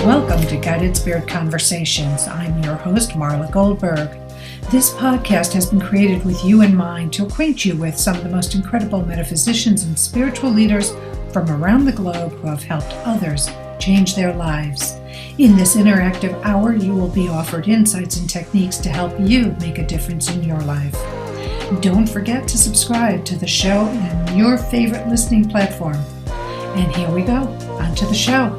Welcome to Guided Spirit Conversations. I'm your host, Marla Goldberg. This podcast has been created with you in mind to acquaint you with some of the most incredible metaphysicians and spiritual leaders from around the globe who have helped others change their lives. In this interactive hour, you will be offered insights and techniques to help you make a difference in your life. Don't forget to subscribe to the show in your favorite listening platform. And here we go, on to the show.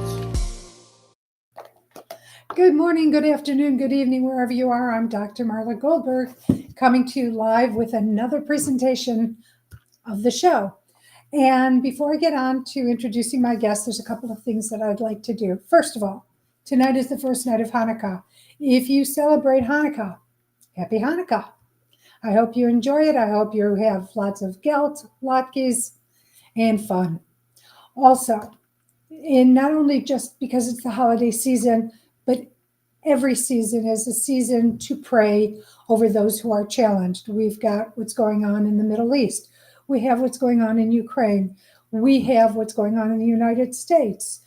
Good morning, good afternoon, good evening, wherever you are. I'm Dr. Marla Goldberg, coming to you live with another presentation of the show. And before I get on to introducing my guest, there's a couple of things that I'd like to do. First of all, tonight is the first night of Hanukkah. If you celebrate Hanukkah, happy Hanukkah. I hope you enjoy it. I hope you have lots of gelt, latkes, and fun. Also, in not only just because it's the holiday season, but every season is a season to pray over those who are challenged. We've got what's going on in the Middle East. We have what's going on in Ukraine. We have what's going on in the United States.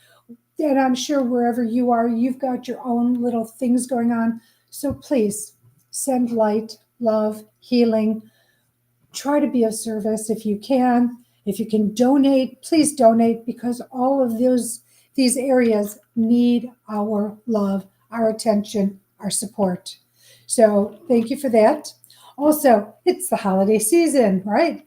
And I'm sure wherever you are, you've got your own little things going on. So please send light, love, healing. Try to be of service if you can. If you can donate, please donate, because all of these areas need our love, our attention, our support. So thank you for that. Also, it's the holiday season, right?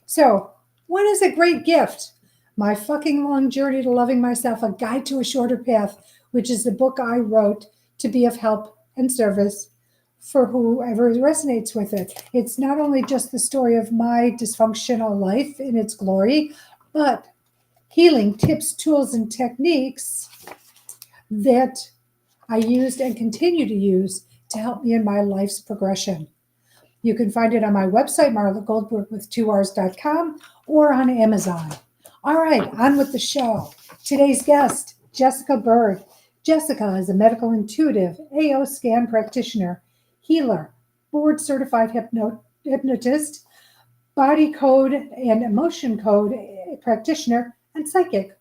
So what is a great gift? My Fucking Long Journey to Loving Myself, A Guide to a Shorter Path, which is the book I wrote to be of help and service for whoever resonates with it. It's not only just the story of my dysfunctional life in its glory, but healing tips, tools, and techniques that I used and continue to use to help me in my life's progression. You can find it on my website, marlagoldberg.com, or on Amazon. All right, on with the show. Today's guest, Jessica Byrd. Jessica is a medical intuitive, AO scan practitioner, healer, board-certified hypnotist, body code and emotion code practitioner, and psychic.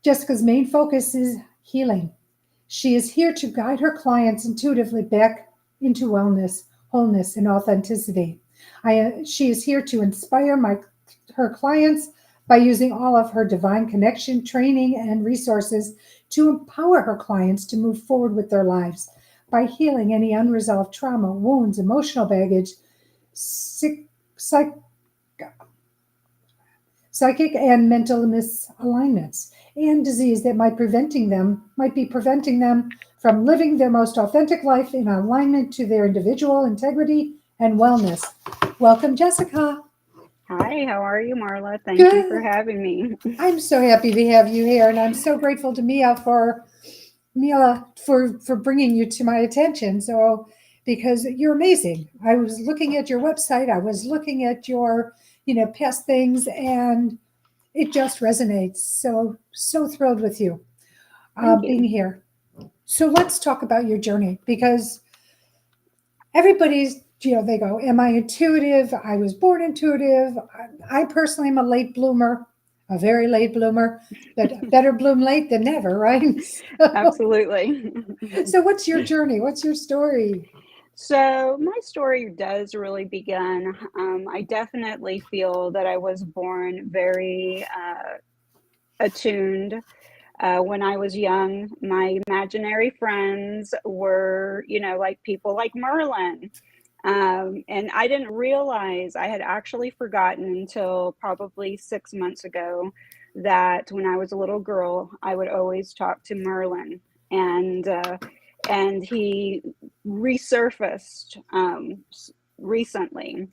Jessica's main focus is healing. She is here to guide her clients intuitively back into wellness, wholeness, and authenticity. She is here to inspire her clients by using all of her divine connection, training, and resources to empower her clients to move forward with their lives by healing any unresolved trauma, wounds, emotional baggage, psychic and mental misalignments, and disease that might be preventing them from living their most authentic life in alignment to their individual integrity and wellness. Welcome, Jessica. Hi, how are you, Marla? Thank Good. you for having me. I'm so happy to have you here, and I'm so grateful to Mila for bringing you to my attention. So, because you're amazing. I was looking at your website. I was looking at your, past things, and it just resonates. So thrilled with you being here. So let's talk about your journey, because everybody's, they go, am I intuitive? I was born intuitive. I personally am a late bloomer, a very late bloomer, but better bloom late than never, right? Absolutely. So what's your journey? What's your story? So my story does really begin. I definitely feel that I was born very attuned. When I was young, my imaginary friends were, like people like Merlin. And I didn't realize, I had actually forgotten until probably 6 months ago, that when I was a little girl, I would always talk to Merlin, and he resurfaced recently.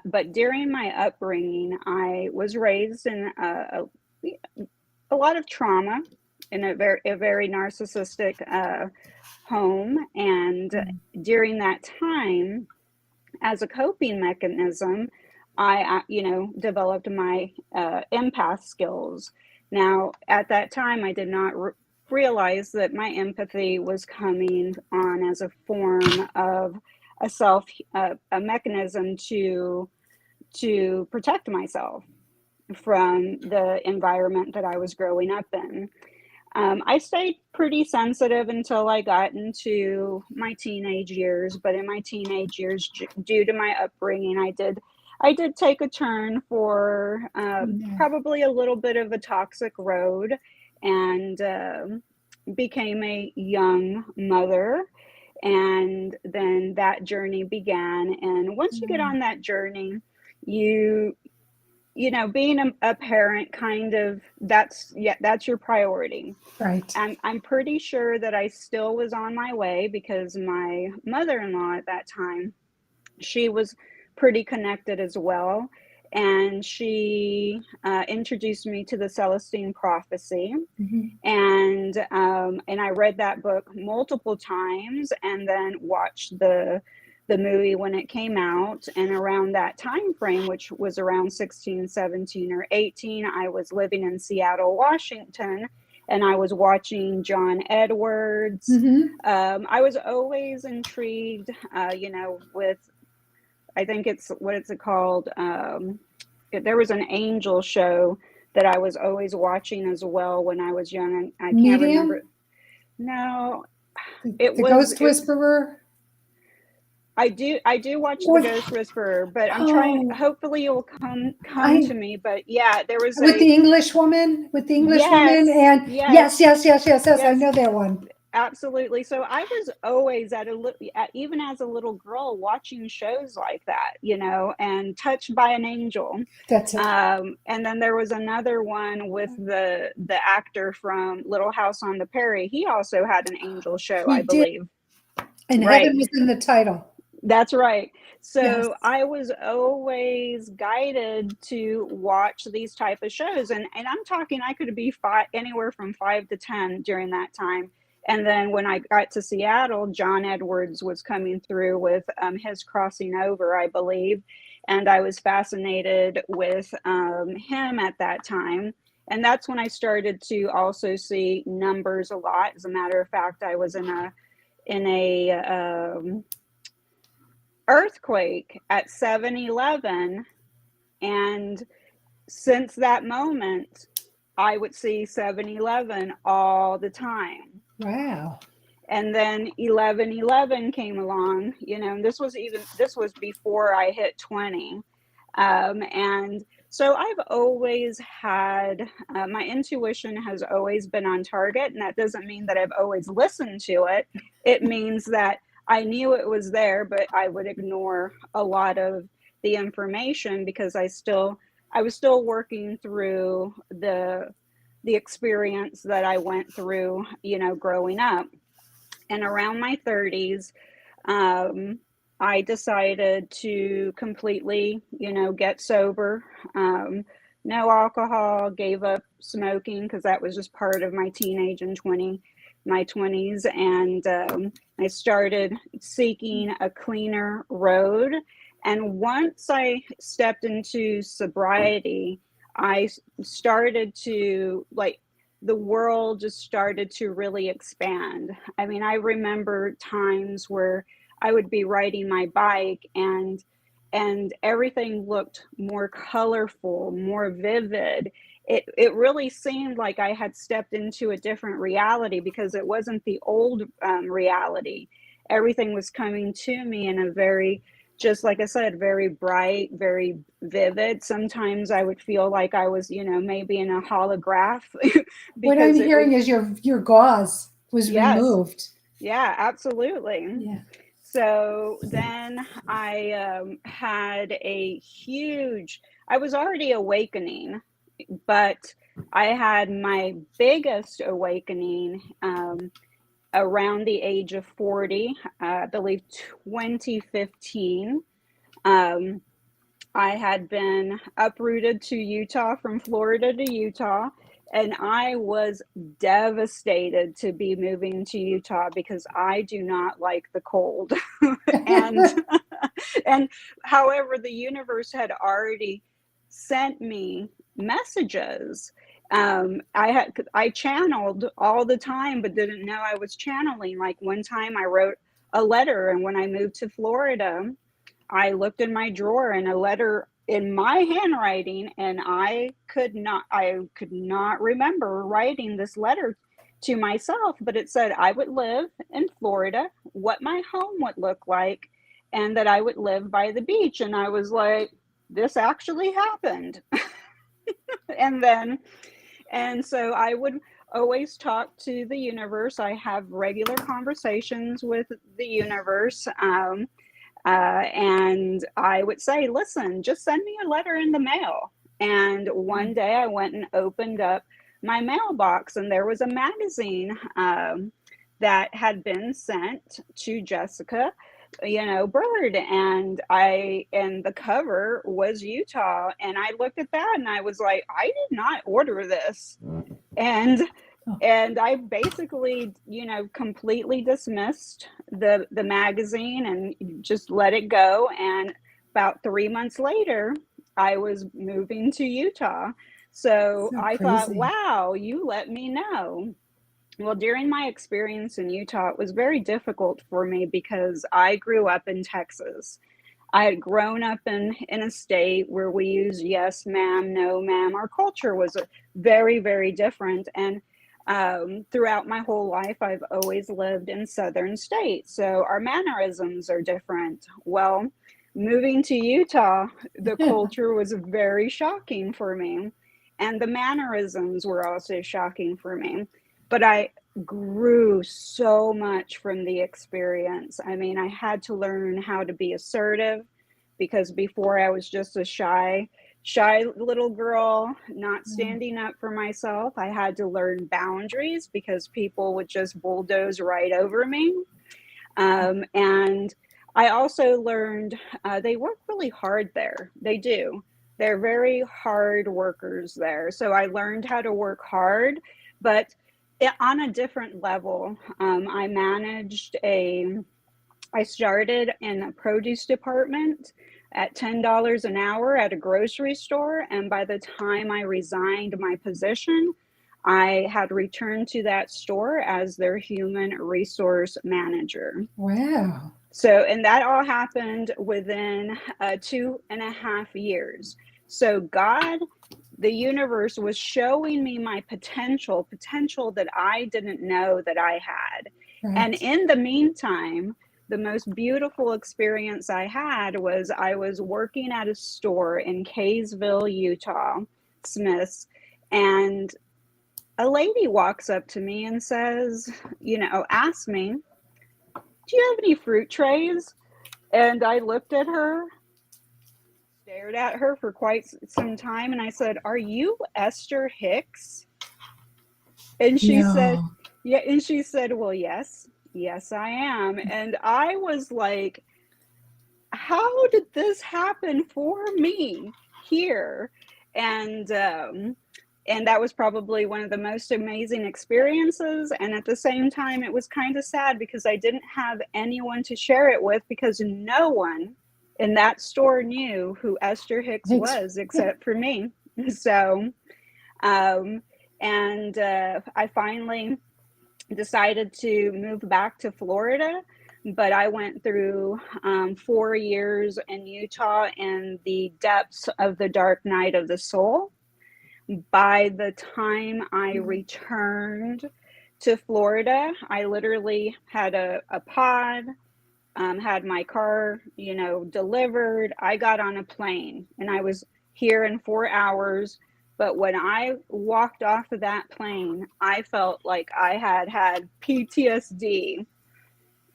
But during my upbringing, I was raised in a lot of trauma, in a very narcissistic home, and during that time, as a coping mechanism, I developed my empath skills. Now, at that time, I did not realize that my empathy was coming on as a form of a mechanism to protect myself from the environment that I was growing up in. I stayed pretty sensitive until I got into my teenage years, but in my teenage years, due to my upbringing, I did take a turn for Yeah. probably a little bit of a toxic road, and became a young mother. And then that journey began. And once you get Yeah. on that journey, you being a parent, kind of, that's your priority. Right. I'm pretty sure that I still was on my way, because my mother-in-law at that time, she was pretty connected as well. And she introduced me to the Celestine Prophecy. Mhm. And I read that book multiple times, and then watched the movie when it came out. And around that time frame, which was around 16, 17, or 18, I was living in Seattle, Washington, and I was watching John Edwards. Mhm. I was always intrigued, with, I think it's, what is it called? There was an angel show that I was always watching as well when I was young, and I can't remember. Medium, No, it the was Ghost it. Whisperer. I do watch The What? Ghost Whisperer, but I'm trying. Oh, Hopefully, it will come I to me. But yeah, there was with a the English woman, with the English woman, yes, and yes, yes, yes, yes, yes, yes. I yes. know that one. Absolutely. So I was always even as a little girl, watching shows like that, and Touched by an Angel. That's it. And then there was another one with the actor from Little House on the Prairie. He also had an angel show, He I did, believe. and Right. heaven was in the title. That's right. Yes. So I was always guided to watch these type of shows, and I'm talking, I could be anywhere from 5 to 10 during that time. And then when I got to Seattle, John Edwards was coming through with his Crossing Over, I believe, and I was fascinated with him at that time. And that's when I started to also see numbers a lot. As a matter of fact, I was in a earthquake at 7-Eleven, and since that moment, I would see 7-Eleven all the time. Wow. And then 1111 came along, and this was before I hit 20. And so I've always had, my intuition has always been on target, and that doesn't mean that I've always listened to it. It means that I knew it was there, but I would ignore a lot of the information, because I was still working through the experience that I went through, growing up. And around my 30s, I decided to completely, get sober. No alcohol, gave up smoking, because that was just part of my teenage and my 20s. And I started seeking a cleaner road. And once I stepped into sobriety, I started to, like, the world just started to really expand. I mean, I remember times where I would be riding my bike, and everything looked more colorful, more vivid. It really seemed like I had stepped into a different reality, because it wasn't the old reality. Everything was coming to me in a very, just like I said, very bright, very vivid. Sometimes I would feel like I was, maybe in a holograph, What I'm because it was, hearing is your gauze was yes, removed. yeah, absolutely. Yeah. So then I had I was already awakening, but I had my biggest awakening around the age of 40, I believe 2015. Um, I had been uprooted to Utah, from Florida to Utah, and I was devastated to be moving to Utah, because I do not like the cold. and and however, the universe had already sent me messages. I channeled all the time, but didn't know I was channeling. Like, one time I wrote a letter, and when I moved to Florida, I looked in my drawer, and a letter in my handwriting, and I could not remember writing this letter to myself, but it said I would live in Florida, what my home would look like, and that I would live by the beach. And I was like, this actually happened. and then, and so I would always talk to the universe. I have regular conversations with the universe. And I would say, listen, just send me a letter in the mail. And one day I went and opened up my mailbox, and there was a magazine that had been sent to Jessica, Byrd, and the cover was Utah. And I looked at that and I was like, I did not order this. And I basically, completely dismissed the magazine and just let it go. And about 3 months later, I was moving to Utah. So I thought, wow, you let me know. Well, during my experience in Utah, it was very difficult for me because I grew up in Texas. I had grown up in a state where we use yes, ma'am, no, ma'am. Our culture was very, very different. And throughout my whole life, I've always lived in southern states. So our mannerisms are different. Well, moving to Utah, the culture was very shocking for me. And the mannerisms were also shocking for me. But I grew so much from the experience. I mean, I had to learn how to be assertive, because before I was just a shy little girl, not standing up for myself. I had to learn boundaries because people would just bulldoze right over me. And I also learned they work really hard there. They do. They're very hard workers there. So I learned how to work hard, but on a different level. I started in a produce department at $10 an hour at a grocery store. And by the time I resigned my position, I had returned to that store as their human resource manager. Wow. So, and that all happened within 2.5 years. So God, the universe, was showing me my potential that I didn't know that I had. Right. And in the meantime, the most beautiful experience I had was I was working at a store in Kaysville, Utah, Smith's, and a lady walks up to me and says, asks me, do you have any fruit trays? And I looked at her, stared at her for quite some time, and I said, are you Esther Hicks? And she said, yeah. And she said, well, yes, I am. And I was like, how did this happen for me here? And that was probably one of the most amazing experiences. And at the same time, it was kind of sad because I didn't have anyone to share it with, because no one in that store knew who Esther Hicks was except for me. So, I finally decided to move back to Florida, but I went through 4 years in Utah in the depths of the dark night of the soul. By the time I returned to Florida, I literally had a pod, had my car, delivered. I got on a plane and I was here in 4 hours. But when I walked off of that plane, I felt like I had PTSD.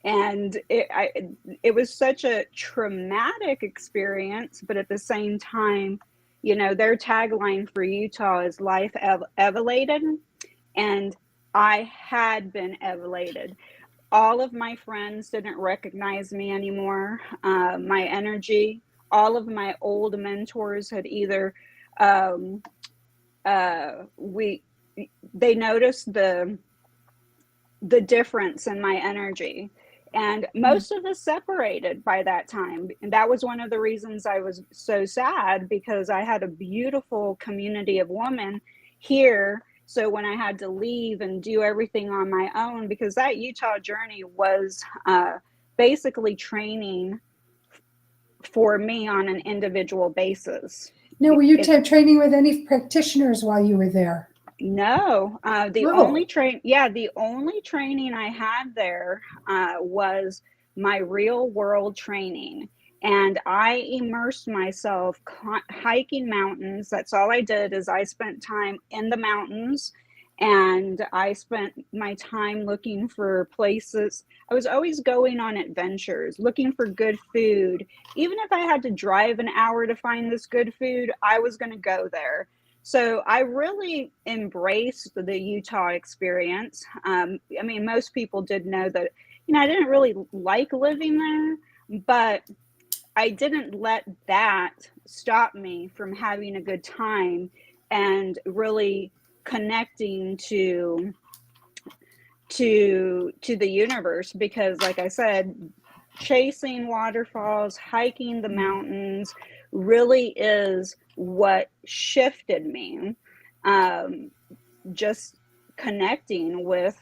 And it was such a traumatic experience, but at the same time, their tagline for Utah is life elevated, and I had been elevated. All of my friends didn't recognize me anymore. My energy, all of my old mentors had either, they noticed the difference in my energy. And most of us separated by that time. And that was one of the reasons I was so sad, because I had a beautiful community of women here. So when I had to leave and do everything on my own, because that Utah journey was basically training for me on an individual basis. Now, were you training with any practitioners while you were there? No, Oh, the only training I had there was my real world training. And I immersed myself hiking mountains. That's all I did is I spent time in the mountains and I spent my time looking for places. I was always going on adventures, looking for good food. Even if I had to drive an hour to find this good food, I was going to go there. So I really embraced the Utah experience. I mean, most people did know that, I didn't really like living there, but I didn't let that stop me from having a good time and really connecting to the universe, because like I said, chasing waterfalls, hiking the mountains really is what shifted me. Um, just connecting with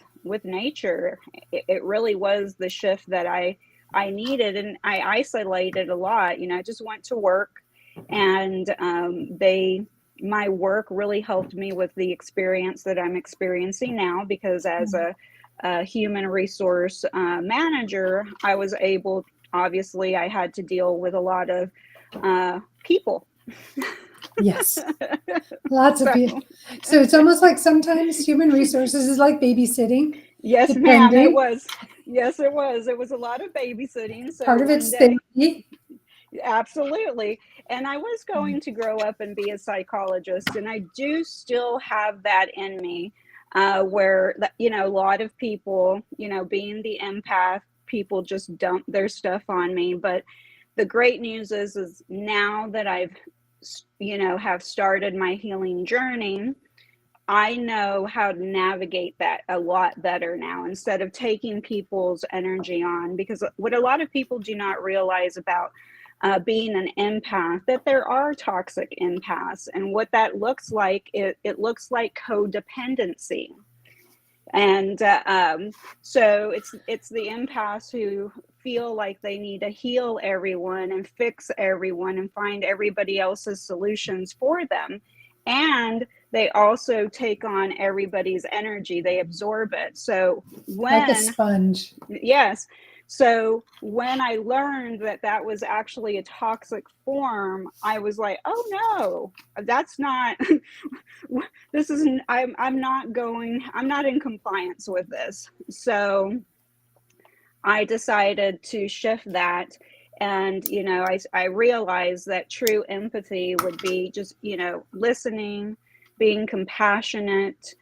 nature, it really was the shift that I needed. And I isolated a lot. I just went to work, and they my work really helped me with the experience that I'm experiencing now, because as a human resource manager, I was able, obviously, I had to deal with a lot of people. yes. Lots of So, people. So it's almost like sometimes human resources is like babysitting, yes, ma'am, it depending. was. Yes, it was. It was a lot of babysitting. So Part of one it's day, therapy. absolutely. And I was going to grow up and be a psychologist, and I do still have that in me, where, a lot of people, being the empath, people just dump their stuff on me. But the great news is now that I've, have started my healing journey, I know how to navigate that a lot better now, instead of taking people's energy on. Because what a lot of people do not realize about being an empath, that there are toxic empaths, and what that looks like, it looks like codependency. And so it's the empaths who feel like they need to heal everyone and fix everyone and find everybody else's solutions for them. And they also take on everybody's energy, they absorb it. So Like a when sponge. Yes. So when I learned that that was actually a toxic form, I was like, "Oh no, that's not. This isn't. I'm not in compliance with this." So I decided to shift that, and I realized that true empathy would be just listening, being compassionate,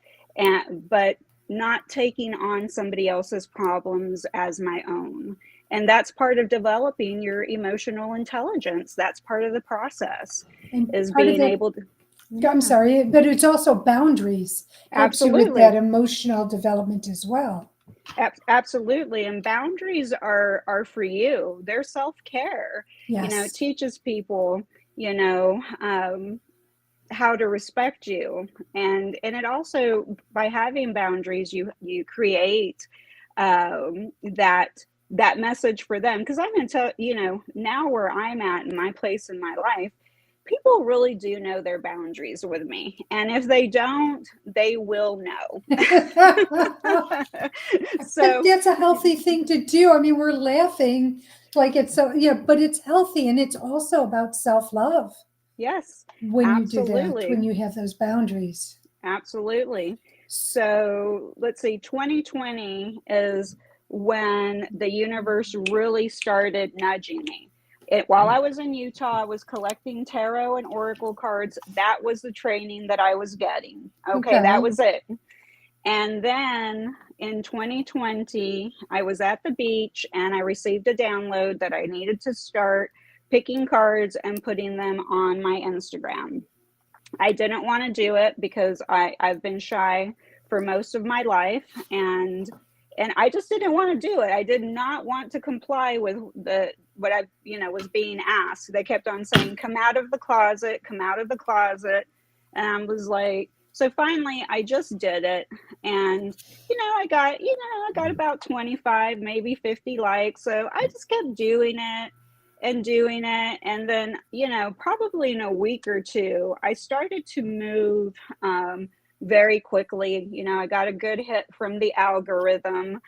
but not taking on somebody else's problems as my own. And that's part of developing your emotional intelligence. That's part of the process, And is part of being it, able to. I'm Yeah, sorry, but it's also boundaries. Helps you with that absolutely. emotional development as well. Absolutely. And boundaries are for you. They're self-care. It Yes. teaches people, you know, um, how to respect you. And it also, by having boundaries, you create that message for them. Because I'm going to tell, now where I'm at in my place in my life, people really do know their boundaries with me. And if they don't, they will know. But So, that's a healthy thing to do. I mean, we're laughing like it's so, yeah, but it's healthy. And it's also about self love yes, when you do that, absolutely. when you have those boundaries. Absolutely. So let's see, 2020 is when the universe really started nudging me. While I was in Utah, I was collecting tarot and oracle cards. That was the training that I was getting. Okay, that Okay. was it. And then in 2020, I was at the beach and I received a download that I needed to start picking cards and putting them on my Instagram. I didn't want to do it because I've been shy for most of my life, and I just didn't want to do it. I did not want to comply with the what I was being asked. They kept on saying, "Come out of the closet, come out of the closet," and I was like, so finally I just did it, and I got about 25, maybe 50 likes. So I just kept doing it and doing it. And then, probably in a week or two, I started to move very quickly. You know, I got a good hit from the algorithm.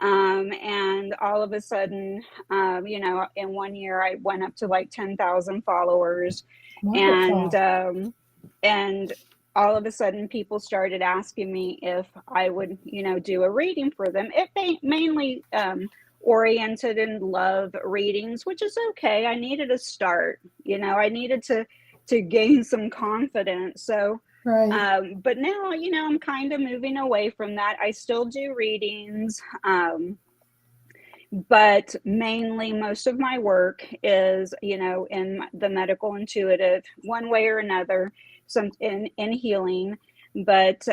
And all of a sudden, you know, in 1 year, I went up to like 10,000 followers. Wonderful. And all of a sudden people started asking me if I would, you know, do a reading for them. It mainly oriented in love readings, which is okay. I needed a start, you know, I needed to gain some confidence. So Right. but now, you know, I'm kind of moving away from that. I still do readings, but mainly most of my work is, you know, in the medical intuitive, one way or another, some in healing. But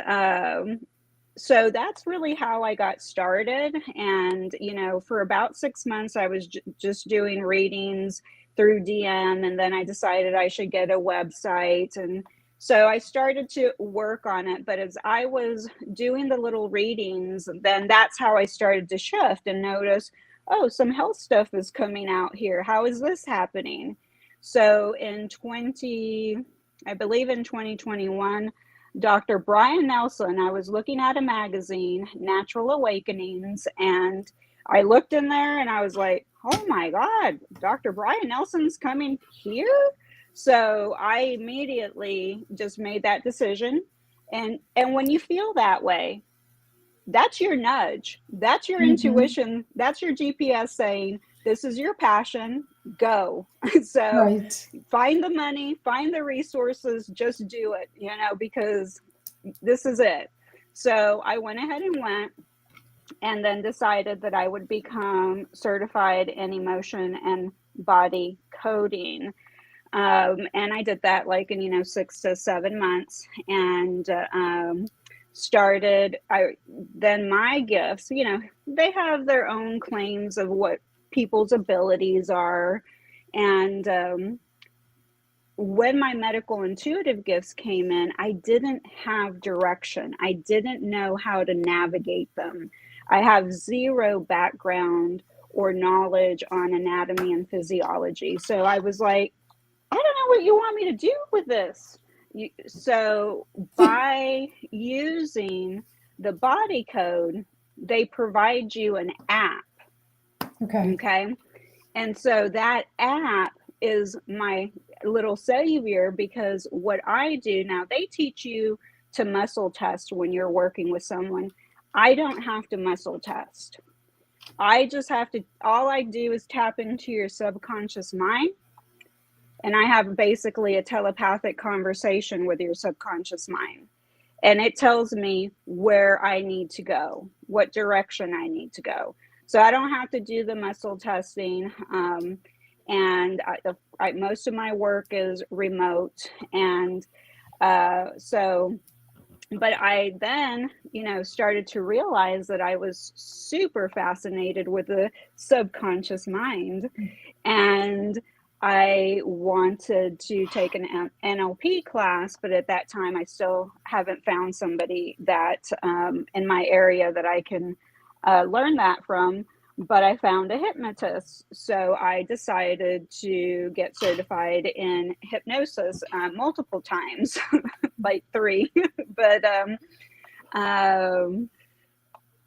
so that's really how I got started. And, you know, for about 6 months, I was just doing readings through DM. And then I decided I should get a website. And so I started to work on it. But as I was doing the little readings, then that's how I started to shift and notice, oh, some health stuff is coming out here. How is this happening? So I believe in 2021, Dr. Brian Nelson, I was looking at a magazine, Natural Awakenings, and I looked in there and I was like, oh my God, Dr. Brian Nelson's coming here? So I immediately just made that decision. And when you feel that way, that's your nudge. That's your intuition. That's your GPS saying, this is your passion, go. So Right. find the money, find the resources, just do it, you know, because this is it. So I went ahead and went, and then decided that I would become certified in emotion and body coding. And I did that like in, you know, 6 to 7 months, and then my gifts, you know, they have their own claims of what people's abilities are. And when my medical intuitive gifts came in, I didn't have direction. I didn't know how to navigate them. I have zero background or knowledge on anatomy and physiology. So I was like, I don't know what you want me to do with this. So by using the body code, they provide you an app. Okay. Okay. And so that app is my little savior, because what I do now, they teach you to muscle test when you're working with someone. I don't have to muscle test. I just have to, all I do is tap into your subconscious mind. And I have basically a telepathic conversation with your subconscious mind. And it tells me where I need to go, what direction I need to go. So I don't have to do the muscle testing. And most of my work is remote. And but I then, you know, started to realize that I was super fascinated with the subconscious mind. And I wanted to take an NLP class, but at that time I still haven't found somebody that in my area that I can learn that from. But I found a hypnotist, so I decided to get certified in hypnosis multiple times, like 3. But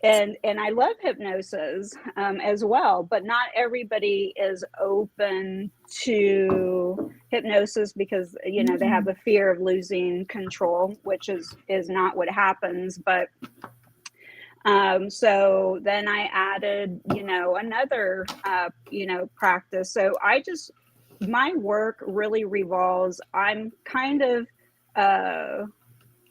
and I love hypnosis as well, but not everybody is open to hypnosis because, you know, they have a fear of losing control, which is not what happens. But so then I added, you know, another, you know, practice. So my work really revolves. I'm kind of, I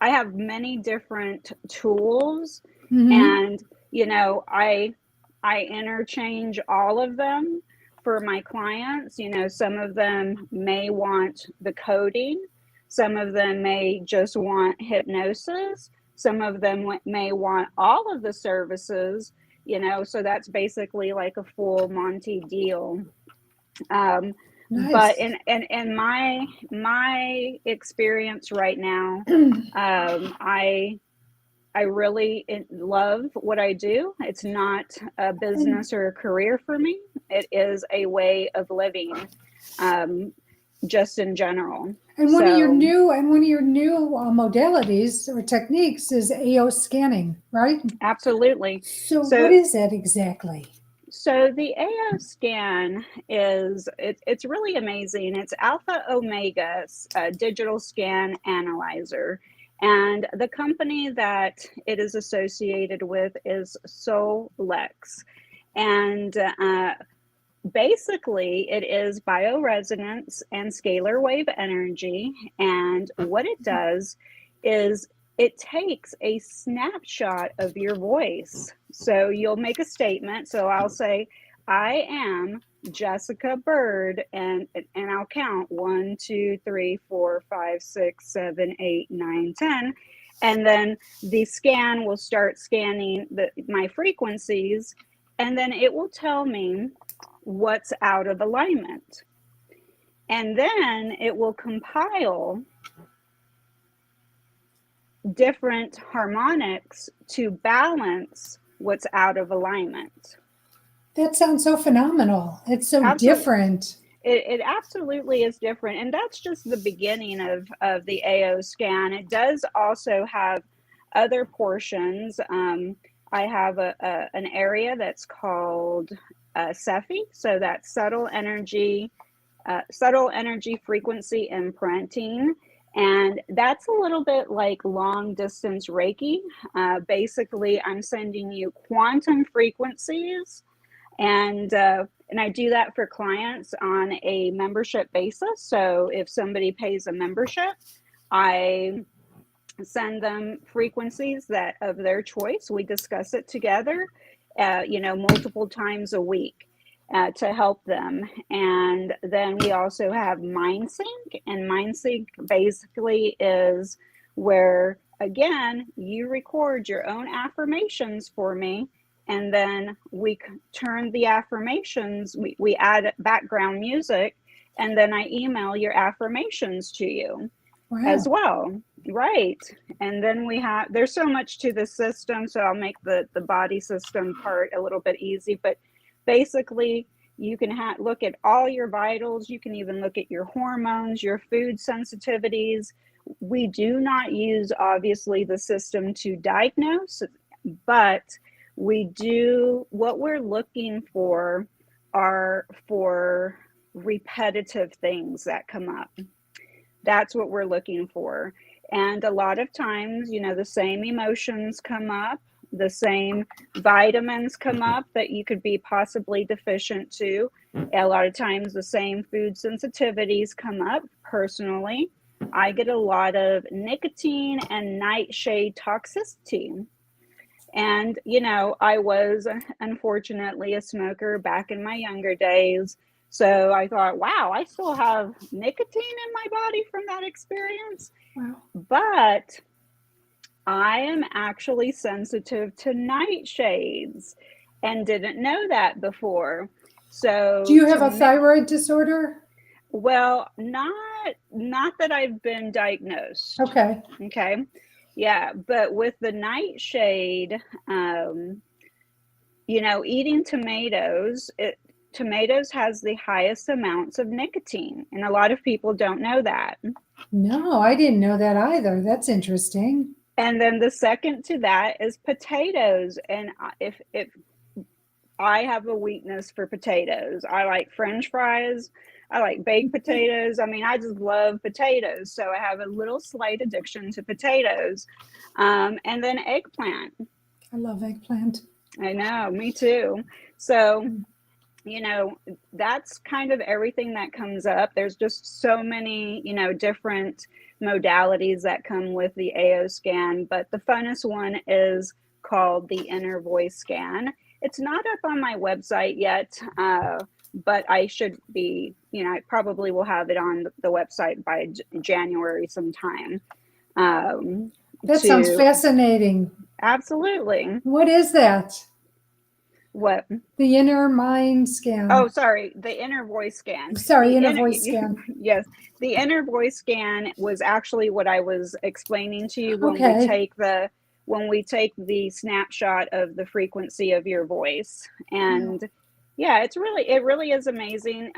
have many different tools, and, you know, I interchange all of them for my clients. You know, some of them may want the coding. Some of them may just want hypnosis. Some of them may want all of the services, you know, so that's basically like a full Monty deal. Nice. But in my experience right now, I really love what I do. It's not a business or a career for me. It is a way of living, just in general. And one of your new modalities or techniques is AO scanning, right? Absolutely. So So what is that exactly? So the AO scan it's really amazing. It's Alpha Omega digital scan analyzer, and the company that it is associated with is Solex, and basically it is bioresonance and scalar wave energy. And what it does is it takes a snapshot of your voice. So you'll make a statement. So I'll say, I am Jessica Byrd, and I'll count 1, 2, 3, 4, 5, 6, 7, 8, 9, 10. And then the scan will start scanning my frequencies, and then it will tell me what's out of alignment. And then it will compile different harmonics to balance what's out of alignment. That sounds so phenomenal. It's so different. It absolutely is different. And that's just the beginning of the AO scan. It does also have other portions. I have an area that's called Cephi. So that's subtle energy frequency imprinting. And that's a little bit like long distance Reiki. Basically, I'm sending you quantum frequencies, and I do that for clients on a membership basis. So if somebody pays a membership, I send them frequencies that of their choice. We discuss it together, multiple times a week. To help them. And then we also have MindSync, and MindSync basically is where, again, you record your own affirmations for me, and then we turn the affirmations, we add background music, and then I email your affirmations to you. Wow. As well. Right. And then there's so much to the system, so I'll make the body system part a little bit easy, but basically, you can look at all your vitals. You can even look at your hormones, your food sensitivities. We do not use, obviously, the system to diagnose, but we do. What we're looking for are for repetitive things that come up. That's what we're looking for. And a lot of times, the same emotions come up. The same vitamins come up that you could be possibly deficient to. A lot of times the same food sensitivities come up. Personally, I get a lot of nicotine and nightshade toxicity. And, I was unfortunately a smoker back in my younger days. So I thought, wow, I still have nicotine in my body from that experience. Wow. But I am actually sensitive to nightshades and didn't know that before. So do you have a thyroid disorder? Well, not that I've been diagnosed. Okay. Yeah, but with the nightshade, eating tomatoes, tomatoes has the highest amounts of nicotine, and a lot of people don't know that. No, I didn't know that either. That's interesting. And then the second to that is potatoes. And if I have a weakness for potatoes, I like French fries, I like baked potatoes. I mean, I just love potatoes. So I have a little slight addiction to potatoes. And then eggplant. I love eggplant. I know, me too. So, that's kind of everything that comes up. There's just so many, different modalities that come with the AO scan, but the funnest one is called the inner voice scan. It's not up on my website yet, but I should be, I probably will have it on the website by January sometime. That sounds fascinating. Absolutely. What is that? What? The inner mind scan. Oh, sorry. The inner voice scan. Sorry, inner voice scan. Yes. The inner voice scan was actually what I was explaining to you when we take the snapshot of the frequency of your voice. And, Yeah, it really is amazing.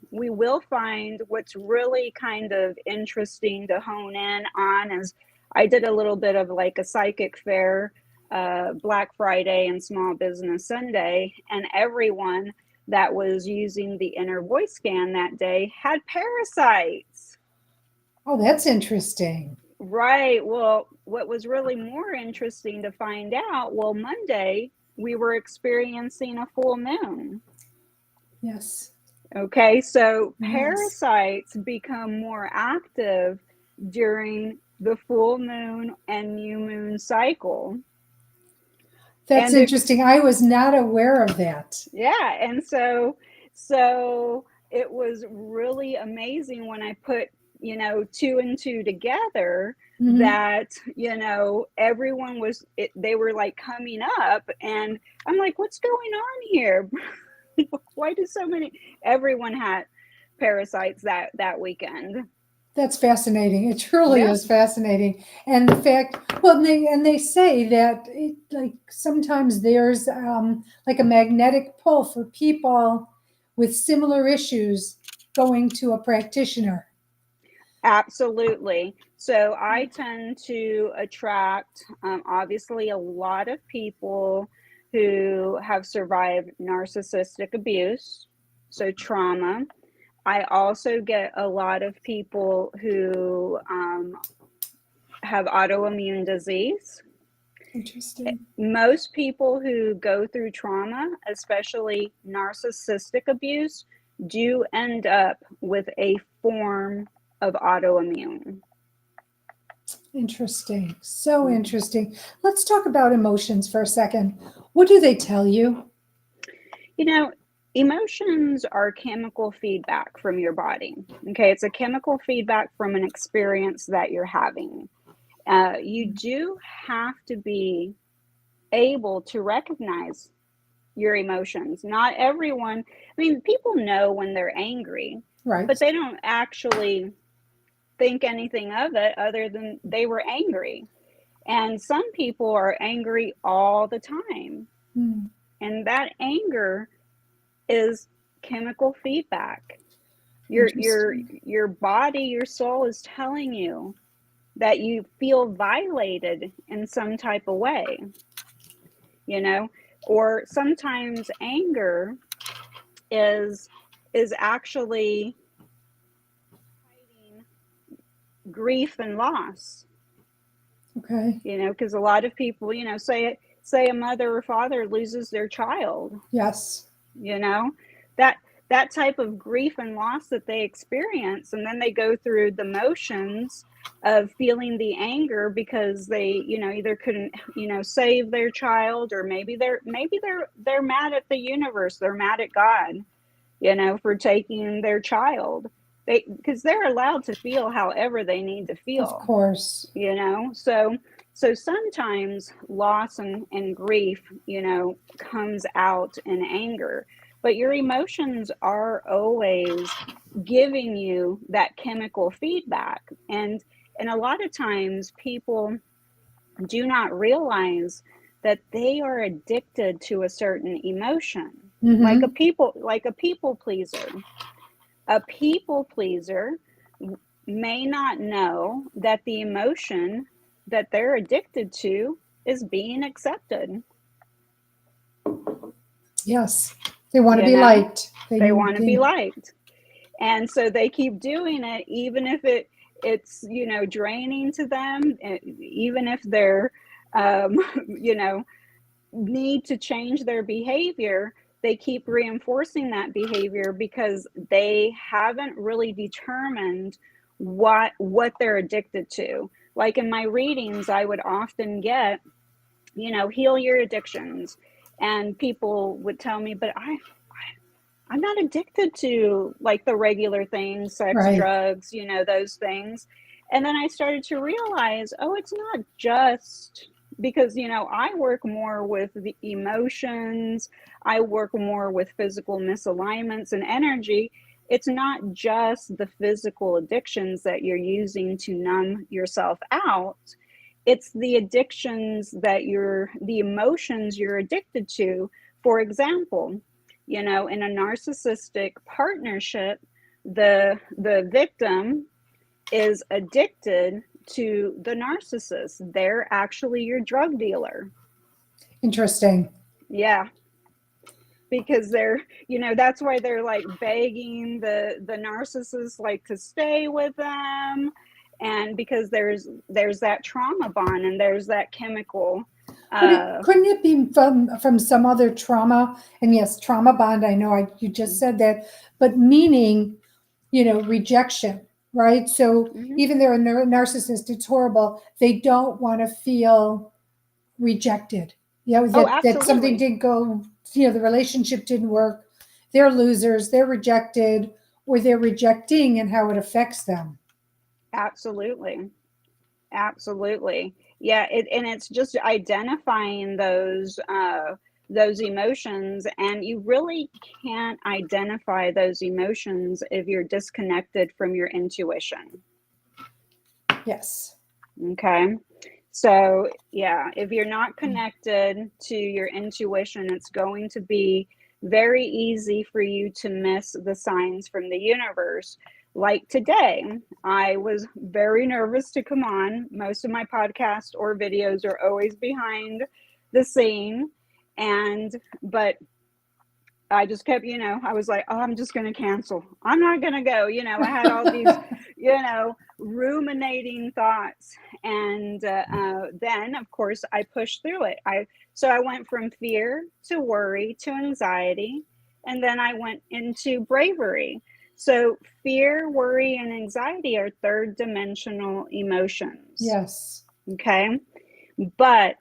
We will find what's really kind of interesting to hone in on is I did a little bit of like a psychic fair, Black Friday and Small Business Sunday, and everyone that was using the inner voice scan that day had parasites. Oh, that's interesting. Right. Well, what was really more interesting to find out, well, Monday we were experiencing a full moon. Yes. Okay, so Yes. parasites become more active during the full moon and new moon cycle. That's And it, interesting. I was not aware of that. yeah, and so it was really amazing when I put, two and two together Hmm. that, everyone they were like coming up, and I'm like, what's going on here? Why do so many, everyone had parasites that weekend. That's fascinating. It truly Yep, is fascinating. And the fact, well, and they say that like sometimes there's like a magnetic pull for people with similar issues going to a practitioner. absolutely. So I tend to attract, obviously, a lot of people who have survived narcissistic abuse, so trauma. I also get a lot of people who have autoimmune disease. Interesting. Most people who go through trauma, especially narcissistic abuse, do end up with a form of autoimmune. Interesting. So interesting. Let's talk about emotions for a second. What do they tell you? You know, emotions are chemical feedback from your body. Okay, it's a chemical feedback from an experience that you're having. You do have to be able to recognize your emotions. Not everyone, I mean, people know when they're angry, but Right. they don't actually think anything of it other than they were angry. And some people are angry all the time. Hmm. And that anger is chemical feedback. Interesting. Your body, your soul is telling you that you feel violated in some type of way, you know? Or sometimes anger is actually hiding grief and loss, Okay. because a lot of people, say a mother or father loses their child, Yes. you know, that that type of grief and loss that they experience, and then they go through the motions of feeling the anger because they, either couldn't, save their child, or maybe they're mad at the universe, they're mad at God, for taking their child. Because they're allowed to feel however they need to Of feel, course. so sometimes loss and grief, comes out in anger, but your emotions are always giving you that chemical feedback. And a lot of times people do not realize that they are addicted to a certain emotion, Mm-hmm. like a people pleaser. A people pleaser may not know that the emotion that they're addicted to is being accepted. Yes. They want to You be know, liked. they want to be They liked. And so they keep doing it, even if it's, draining to them, even if they're, um, you know, need to change their behavior, they keep reinforcing that behavior because they haven't really determined what they're addicted to. Like in my readings, I would often get, heal your addictions, and people would tell me, but I'm not addicted to like the regular things, sex, right. drugs, those things. And then I started to realize, oh, it's not just because, I work more with the emotions, I work more with physical misalignments and energy. It's not just the physical addictions that you're using to numb yourself out. It's the addictions the emotions you're addicted to. For example, In a narcissistic partnership, the victim is addicted to the narcissist. They're actually your drug dealer. Interesting. Yeah. Because that's why they're like begging the narcissist like to stay with them, and because there's that trauma bond and there's that chemical. Couldn't it be from some other trauma? And yes, trauma bond. I know you just said that, but meaning, rejection, right? So Mhm. even they're a narcissist, it's horrible. They don't want to feel rejected. Oh, That something absolutely. didn't go. The relationship didn't work. They're losers. They're rejected, or they're rejecting, and how it affects them. Absolutely. Yeah, and it's just identifying those emotions, and you really can't identify those emotions if you're disconnected from your intuition. Yes. Okay. So, yeah, if you're not connected to your intuition, it's going to be very easy for you to miss the signs from the universe. Like today, I was very nervous to come on. Most of my podcasts or videos are always behind the scene. But I just kept, I was like, oh, I'm just going to cancel. I'm not going to go. I had all these, ruminating thoughts. And then, of course, I pushed through it. So I went from fear to worry to anxiety. And then I went into bravery. So fear, worry, and anxiety are third dimensional emotions. Yes. Okay. But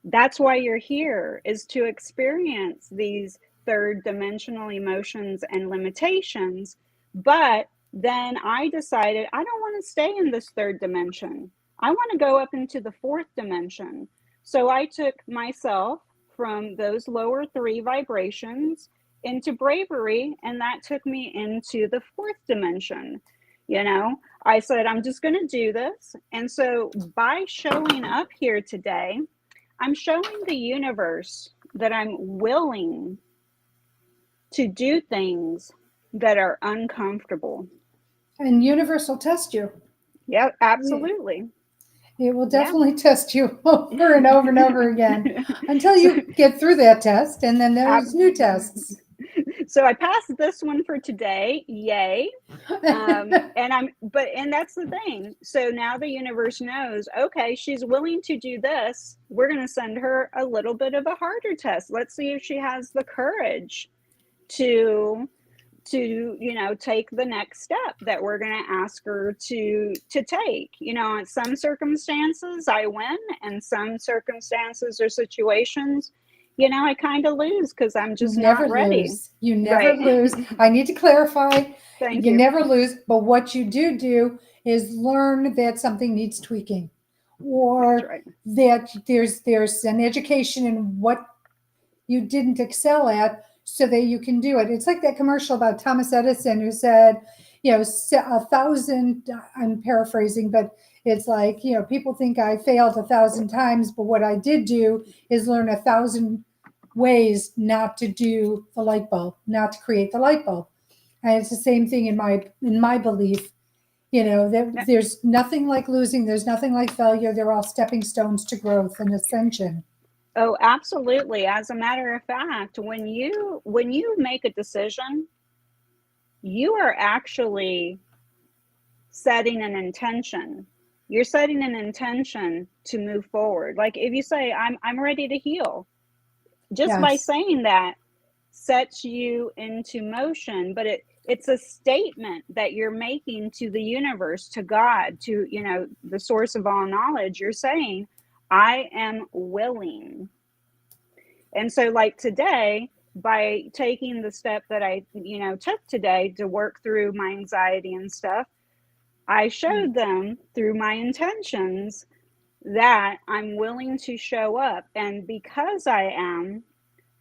that's why you're here, is to experience these third dimensional emotions and limitations. But then I decided I don't want to stay in this third dimension. I want to go up into the fourth dimension. So I took myself from those lower three vibrations into bravery, and that took me into the fourth dimension. I said, I'm just going to do this. And so by showing up here today, I'm showing the universe that I'm willing to do things that are uncomfortable. And universe will test you. Yeah, absolutely. It will Yeah. definitely test you over and over and over again until So, you get through that test, and then there's new tests. so I passed this one for today. Yay. And that's the thing. So now the universe knows, okay, she's willing to do this. We're going to send her a little bit of a harder test. Let's see if she has the courage to take the next step that we're going to ask her to take. In some circumstances I win, and some circumstances or situations, I kind of lose because I'm just not ready. You never Right. lose. I need to clarify. Thank You you. never lose, but what you do is learn that something needs tweaking, That's or right. that there's an education in what you didn't excel at, so that you can do it. It's like that commercial about Thomas Edison, who said, 1,000, I'm paraphrasing, but it's like, people think I failed 1,000 times, but what I did do is learn 1,000 ways not to do the light bulb, not to create the light bulb. And it's the same thing in my belief, that there's nothing like losing, there's nothing like failure. They're all stepping stones to growth and ascension. Oh, absolutely. As a matter of fact, when you make a decision, you are actually setting an intention. You're setting an intention to move forward. Like if you say, I'm ready to heal, just by Yes. saying that sets you into motion. But it's a statement that you're making to the universe, to God, to the source of all knowledge. You're saying, I am willing. And so like today, by taking the step that I took today to work through my anxiety and stuff, I showed them through my intentions that I'm willing to show up. And because I am,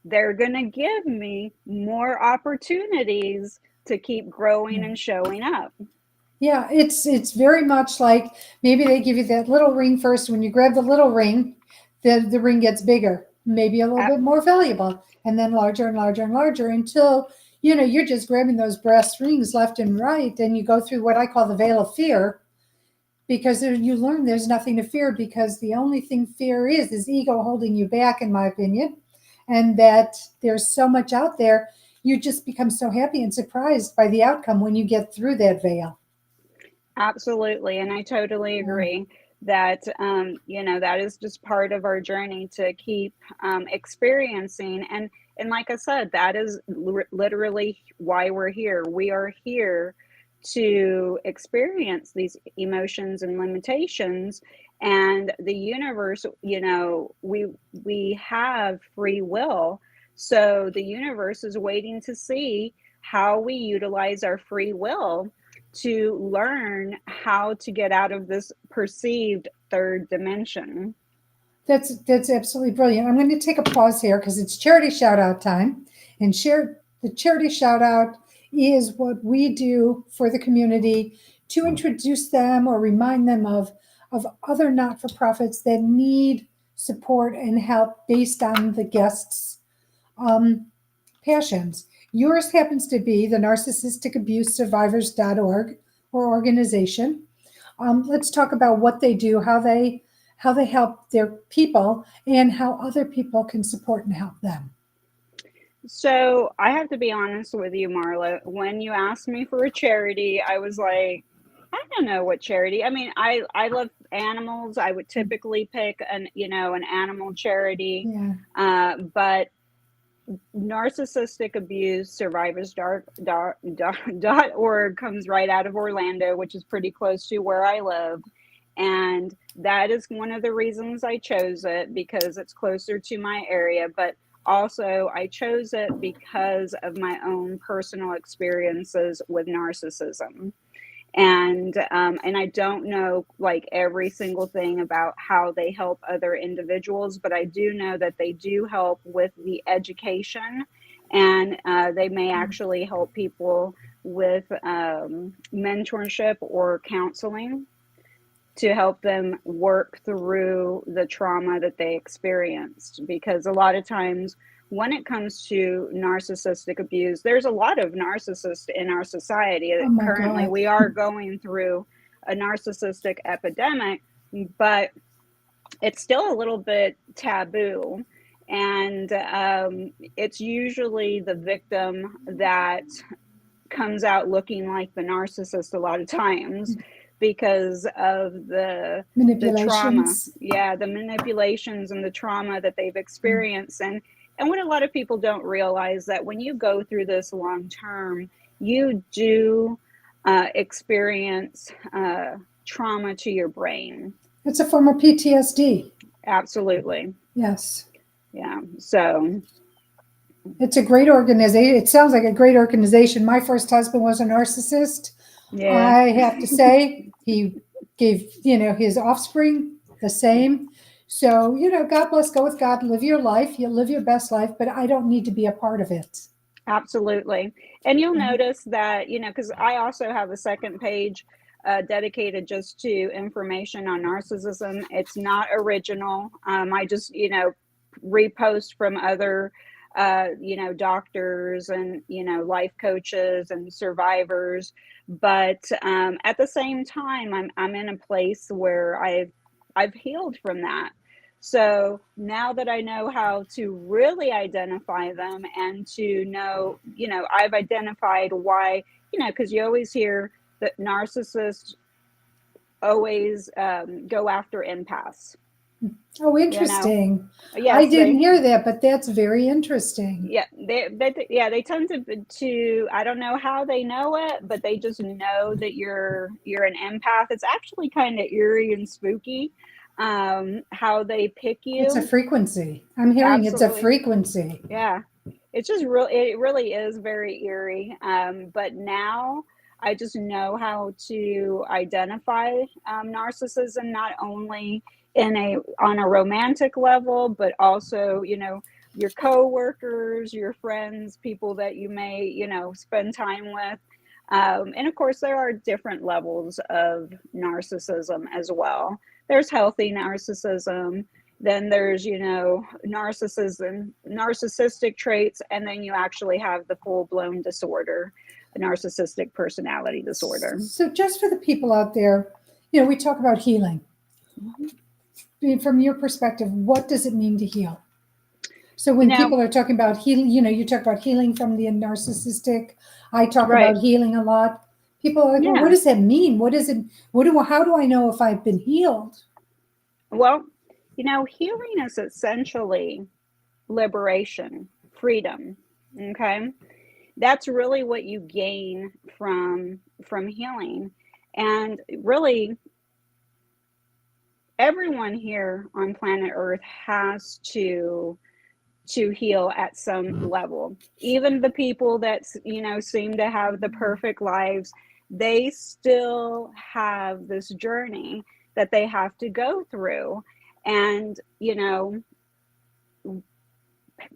they're going to give me more opportunities to keep growing and showing up. Yeah, it's very much like maybe they give you that little ring first. When you grab the little ring, the ring gets bigger. maybe a little bit more valuable, and then larger and larger and larger until, you're just grabbing those brass rings left and right, and you go through what I call the veil of fear, because you learn there's nothing to fear, because the only thing fear is ego holding you back, in my opinion, and that there's so much out there. You just become so happy and surprised by the outcome when you get through that veil. Absolutely. And I totally agree that, that is just part of our journey to keep experiencing. And like I said, that is literally why we're here. We are here to experience these emotions and limitations. And the universe, we have free will. So the universe is waiting to see how we utilize our free will to learn how to get out of this perceived third dimension. That's absolutely brilliant. I'm going to take a pause here because it's charity shout out time. And the charity shout out is what we do for the community to introduce them or remind them of other not-for-profits that need support and help based on the guests' passions. Yours happens to be the narcissisticabuse.survivors.org or organization. Let's talk about what they do, how they help their people, and how other people can support and help them. So I have to be honest with you, Marla. When you asked me for a charity, I was like, I don't know what charity. I mean, I love animals. I would typically pick an animal charity, but narcissistic abuse survivors.org comes right out of Orlando, which is pretty close to where I live. And that is one of the reasons I chose it, because it's closer to my area. But also I chose it because of my own personal experiences with narcissism. And I don't know like every single thing about how they help other individuals, but I do know that they do help with the education, and they may actually help people with mentorship or counseling to help them work through the trauma that they experienced. Because a lot of times when it comes to narcissistic abuse, there's a lot of narcissists in our society. Currently, we are going through a narcissistic epidemic, but it's still a little bit taboo. And it's usually the victim that comes out looking like the narcissist a lot of times, because of the trauma. Yeah, the manipulations and the trauma that they've experienced. And what a lot of people don't realize, that when you go through this long term, you do experience trauma to your brain. It's a form of PTSD. Absolutely. Yes. Yeah. So it's a great organization. It sounds like a great organization. My first husband was a narcissist. Yeah. I have to say, he gave, his offspring the same. So, God bless, go with God, live your life. You live your best life, but I don't need to be a part of it. Absolutely. And you'll notice that, because I also have a second page dedicated just to information on narcissism. It's not original. I just, repost from other, doctors and, life coaches and survivors. But at the same time, I'm in a place where I've healed from that. So now that I know how to really identify them and to know, I've identified why, because you always hear that narcissists always go after empaths. Oh, interesting. Yes, I didn't hear that, but that's very interesting. Yeah, they tend to I don't know how they know it, but they just know that you're an empath. It's actually kind of eerie and spooky. How they pick you. It's a frequency. I'm hearing Absolutely. It's a frequency. Yeah. It's just it really is very eerie. But now I just know how to identify narcissism, not only on a romantic level, but also, your coworkers, your friends, people that you may, spend time with. And of course, there are different levels of narcissism as well. There's healthy narcissism, Then there's, narcissistic traits, and then you actually have the full-blown disorder, narcissistic personality disorder. So just for the people out there, we talk about healing. From your perspective, what does it mean to heal? So when people are talking about healing, you talk about healing from the narcissistic. I talk about healing a lot. People are like, well, what does that mean? What is it? How do I know if I've been healed? Well, healing is essentially liberation, freedom. Okay. That's really what you gain from healing. And really, everyone here on planet Earth has to heal at some level. Even the people that seem to have the perfect lives, they still have this journey that they have to go through. And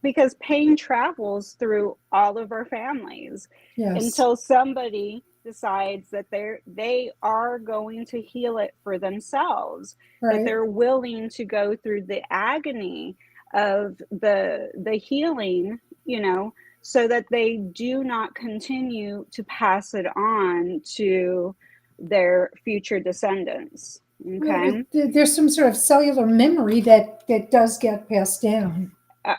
because pain travels through all of our families until somebody decides that they are going to heal it for themselves, that they're willing to go through the agony of the healing, so that they do not continue to pass it on to their future descendants. Okay. Well, there's some sort of cellular memory that does get passed down.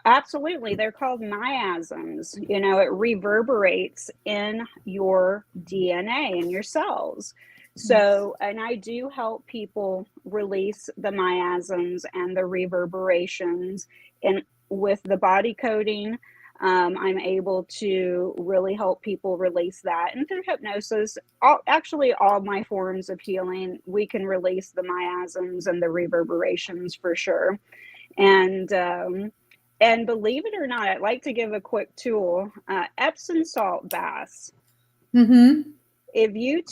Absolutely. They're called miasms. It reverberates in your DNA, in your cells. So, and I do help people release the miasms and the reverberations with the body coding. I'm able to really help people release that. And through hypnosis, all my forms of healing, we can release the miasms and the reverberations for sure. And believe it or not, I'd like to give a quick tool, Epsom salt baths. If you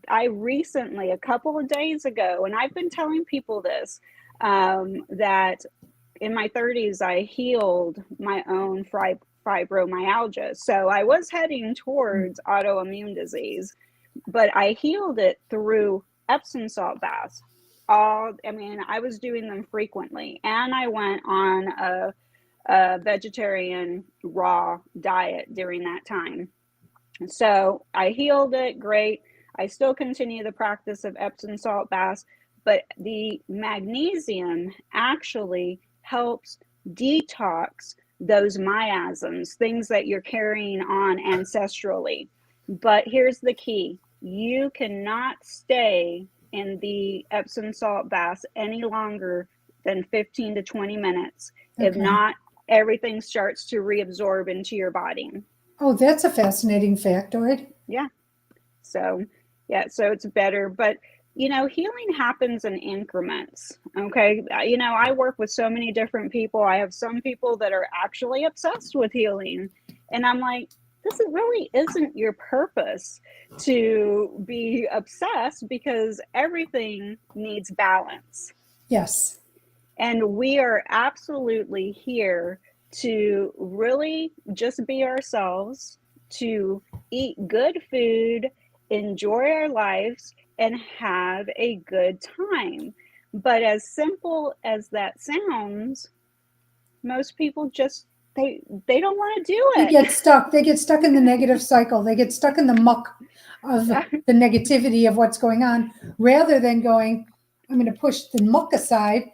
I recently, a couple of days ago, and I've been telling people this, that in my 30s, I healed my own fibromyalgia. So I was heading towards autoimmune disease, but I healed it through Epsom salt baths. I was doing them frequently, and I went on a vegetarian raw diet during that time. So I healed it, great. I still continue the practice of Epsom salt baths, but the magnesium actually helps detox those miasms, things that you're carrying on ancestrally. But here's the key. You cannot stay in the Epsom salt baths any longer than 15 to 20 minutes. If not, everything starts to reabsorb into your body. Oh, that's a fascinating factoid. Yeah. So it's better. But, healing happens in increments. Okay. I work with so many different people. I have some people that are actually obsessed with healing. And I'm like, this really isn't your purpose to be obsessed, because everything needs balance. Yes. And we are absolutely here to really just be ourselves, to eat good food, enjoy our lives, and have a good time. But as simple as that sounds, most people just they don't want to do it. They get stuck. They get stuck in the negative cycle. They get stuck in the muck of the negativity of what's going on, rather than going, I'm going to push the muck aside,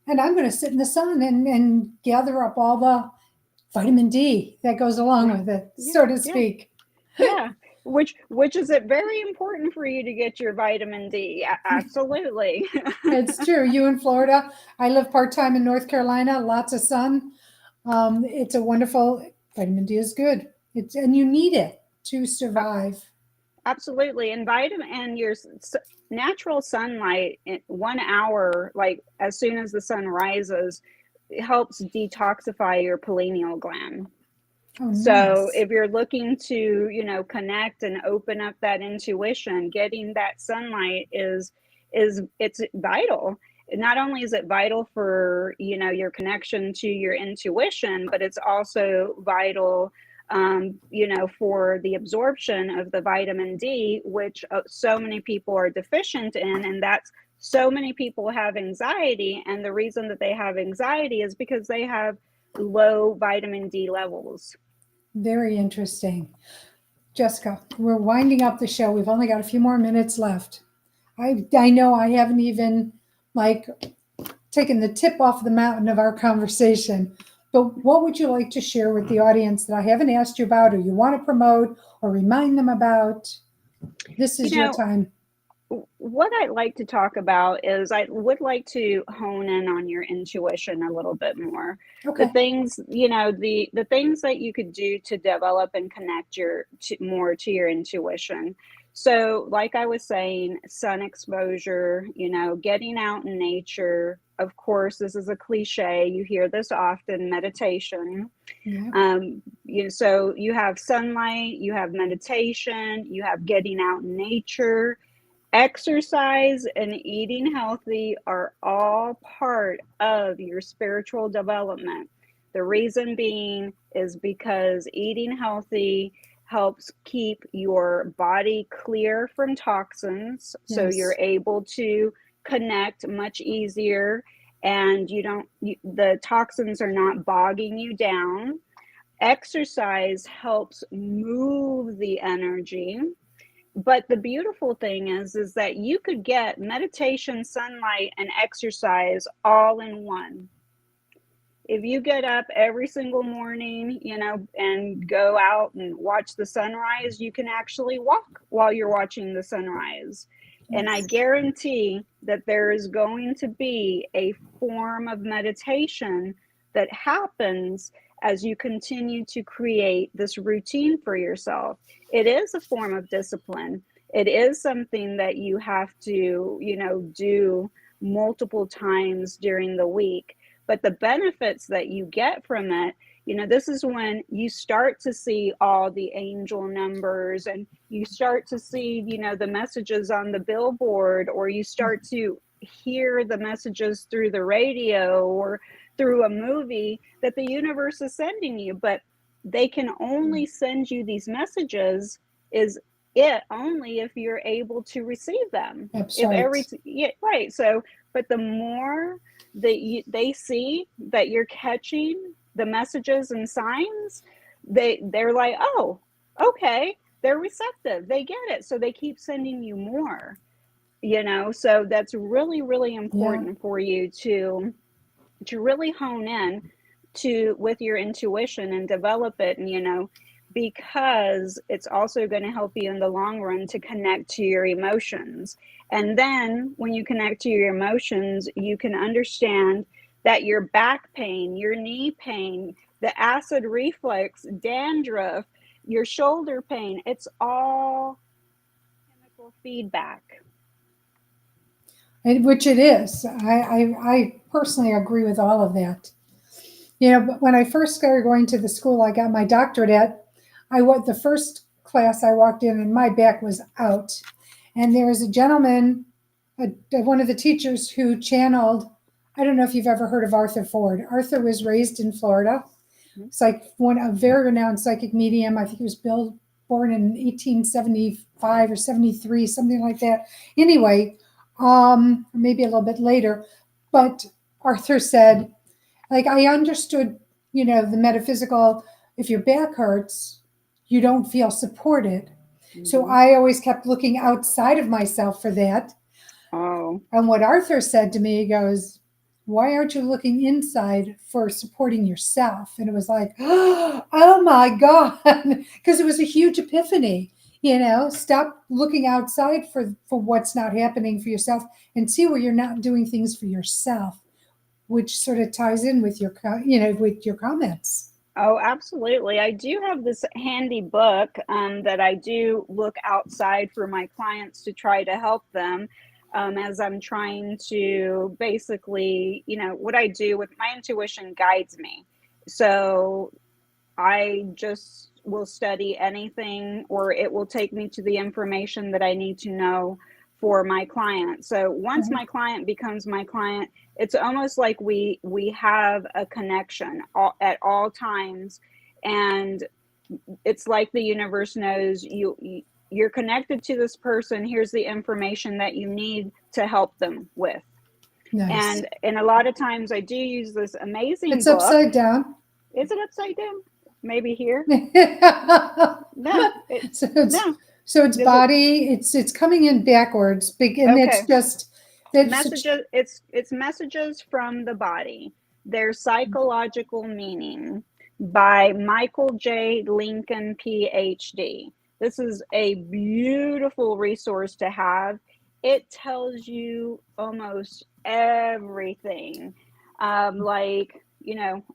and I'm going to sit in the sun and gather up all the vitamin D that goes along with it, so to speak. Yeah. Which is it very important for you to get your vitamin D? Absolutely. It's true. You in Florida. I live part-time in North Carolina, lots of sun. It's a wonderful, vitamin D is good. And you need it to survive. Absolutely. And your natural sunlight, 1 hour, like as soon as the sun rises, it helps detoxify your pineal gland. Oh, nice. So if you're looking to, connect and open up that intuition, getting that sunlight it's vital. Not only is it vital for, your connection to your intuition, but it's also vital, for the absorption of the vitamin D, which so many people are deficient in. And that's So many people have anxiety, and the reason that they have anxiety is because they have low vitamin D levels. Very interesting. Jessica, we're winding up the show. We've only got a few more minutes left. I know I haven't even like taken the tip off the mountain of our conversation, but what would you like to share with the audience that I haven't asked you about, or you want to promote or remind them about? This You is your know, time. what I'd like to talk about is I would like to hone in on your intuition a little bit more. The Okay. things, the things that you could do to develop and connect more to your intuition. So, like I was saying, sun exposure, getting out in nature. Of course, this is a cliche. You hear this often, meditation. Yeah. So you have sunlight, you have meditation, you have getting out in nature. Exercise and eating healthy are all part of your spiritual development. The reason being is because eating healthy helps keep your body clear from toxins, so Yes. you're able to connect much easier, and the toxins are not bogging you down. Exercise helps move the energy. But the beautiful thing is that you could get meditation, sunlight, and exercise all in one. If you get up every single morning, and go out and watch the sunrise, you can actually walk while you're watching the sunrise. And I Yes. guarantee that there is going to be a form of meditation that happens as you continue to create this routine for yourself. It is a form of discipline. It is something that you have to, do multiple times during the week. But the benefits that you get from it, this is when you start to see all the angel numbers, and you start to see, the messages on the billboard, or you start to hear the messages through the radio or through a movie that the universe is sending you. But they can only send you these messages is it only if you're able to receive them. That's If right. yeah, right. So, but the more that they see that you're catching the messages and signs, they're like, oh, okay, they're receptive, they get it, so they keep sending you more. So that's really, really Yeah. important for you to really hone in to with your intuition and develop it, and because it's also going to help you in the long run to connect to your emotions. And then when you connect to your emotions, you can understand that your back pain, your knee pain, the acid reflux, dandruff, your shoulder pain, it's all chemical feedback. Which it is. I personally agree with all of that. But when I first started going to the school I got my doctorate at, the first class I walked in and my back was out. And there was a gentleman, one of the teachers who channeled, I don't know if you've ever heard of Arthur Ford. Arthur was raised in Florida. It's like a very renowned psychic medium. I think he was born in 1875 or 73, something like that. Anyway, maybe a little bit later. But Arthur said, like, I understood, the metaphysical, if your back hurts, you don't feel supported. So I always kept looking outside of myself for that. Oh. And what Arthur said to me, he goes, why aren't you looking inside for supporting yourself? And it was like, oh my God, because it was a huge epiphany. Stop looking outside for what's not happening for yourself and see where you're not doing things for yourself, which sort of ties in with with your comments. Oh, absolutely. I do have this handy book that I do look outside for my clients to try to help them, as I'm trying to basically, what I do with my intuition guides me. So I just will study anything, or it will take me to the information that I need to know for my client. So once my client becomes my client, it's almost like we have a connection at all times, and it's like the universe knows you're connected to this person. Here's the information that you need to help them with. Nice. And a lot of times I do use this amazing It's book. upside down. Is it upside down? Maybe here. No, No. No. so it's body. It's coming in backwards. And Okay. it's just that's Messages. It's messages from the body. Their psychological meaning by Michael J. Lincoln, PhD. This is a beautiful resource to have. It tells you almost everything. Like,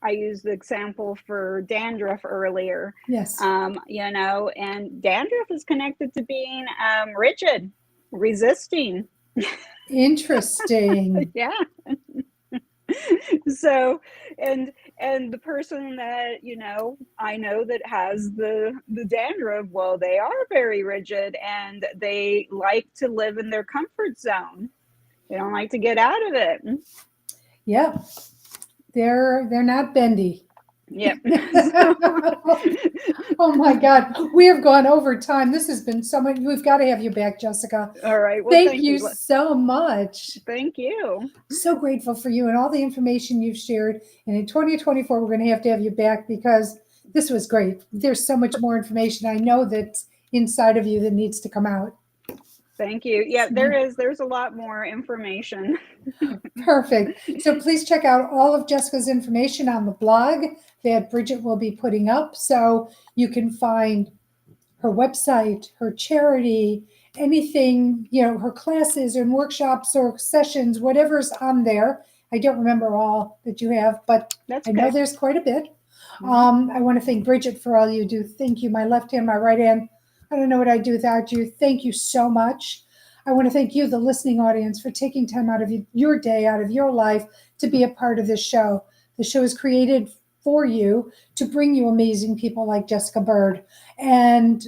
I used the example for dandruff earlier. yes. And dandruff is connected to being rigid, resisting. Interesting. Yeah. So, and the person that I know that has the dandruff, well, they are very rigid and they like to live in their comfort zone. They don't like to get out of it. Yeah, they're not bendy. Yep. Oh my God, we have gone over time. This has been so much. We've got to have you back, Jessica. All right. Well, thank you so much. Thank you. So grateful for you and all the information you've shared. And in 2024, we're going to have you back because this was great. There's so much more information I know that's inside of you that needs to come out. Thank you. Yeah, there's a lot more information. Perfect. So please check out all of Jessica's information on the blog that Bridget will be putting up. So you can find her website, her charity, anything, her classes and workshops or sessions, whatever's on there. I don't remember all that you have, but I know there's quite a bit. I want to thank Bridget for all you do. Thank you. My left hand, my right hand. I don't know what I'd do without you. Thank you so much. I want to thank you, the listening audience, for taking time out of your day, out of your life to be a part of this show. The show is created for you to bring you amazing people like Jessica Byrd and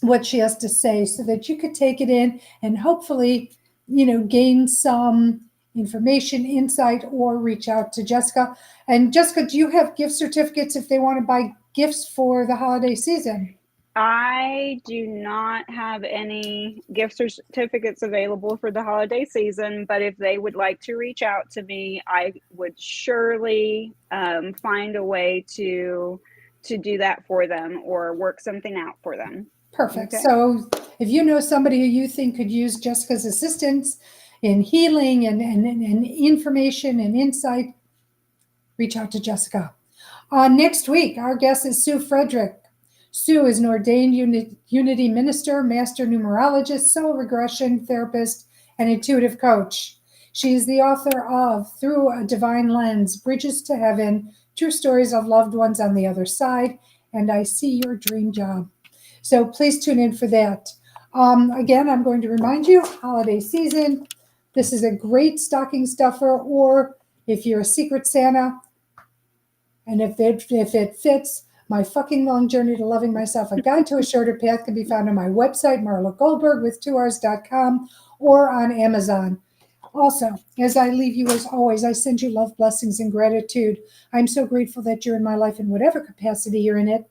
what she has to say so that you could take it in and hopefully, gain some information, insight, or reach out to Jessica. And Jessica, do you have gift certificates if they want to buy gifts for the holiday season? I do not have any gift certificates available for the holiday season, but if they would like to reach out to me, I would surely find a way to do that for them or work something out for them. Perfect. Okay. So if you know somebody who you think could use Jessica's assistance in healing and information and insight, reach out to Jessica. Next week, our guest is Sue Frederick. Sue is an ordained Unity minister, master numerologist, soul regression therapist, and intuitive coach. She is the author of Through a Divine Lens, Bridges to Heaven, True Stories of Loved Ones on the Other Side, and I See Your Dream Job. So please tune in for that. Again, I'm going to remind you, holiday season, this is a great stocking stuffer, or if you're a secret Santa, and if it fits, My Fucking Long Journey to Loving Myself, A Guide to a Shorter Path can be found on my website, MarlaGoldberrg with 2Rs.com, or on Amazon. Also, as I leave you as always, I send you love, blessings, and gratitude. I'm so grateful that you're in my life in whatever capacity you're in it.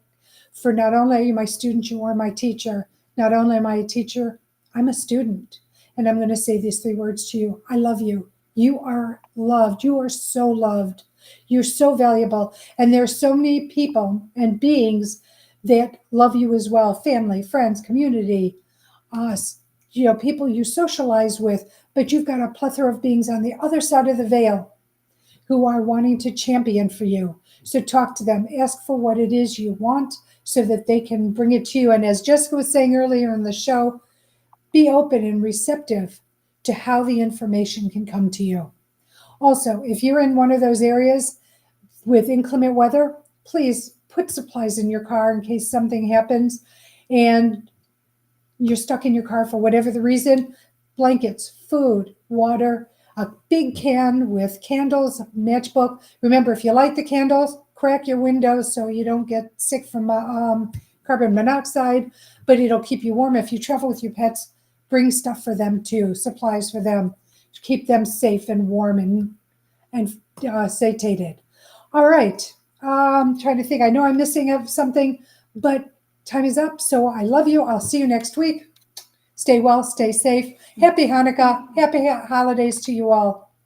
For not only are you my student, you are my teacher. Not only am I a teacher, I'm a student. And I'm going to say these 3 words to you. I love you. You are loved. You are so loved. You're so valuable. And there are so many people and beings that love you as well. Family, friends, community, people you socialize with. But you've got a plethora of beings on the other side of the veil who are wanting to champion for you. So talk to them. Ask for what it is you want so that they can bring it to you. And as Jessica was saying earlier in the show, be open and receptive to how the information can come to you. Also, if you're in one of those areas with inclement weather, please put supplies in your car in case something happens and you're stuck in your car for whatever the reason. Blankets, food, water, a big can with candles, matchbook. Remember, if you light the candles, crack your windows so you don't get sick from carbon monoxide, but it'll keep you warm. If you travel with your pets, bring stuff for them too, supplies for them, to keep them safe and warm and satiated. All right, I'm trying to think. I know I'm missing something, but time is up. So I love you. I'll see you next week. Stay well, stay safe. Happy Hanukkah. Happy holidays to you all.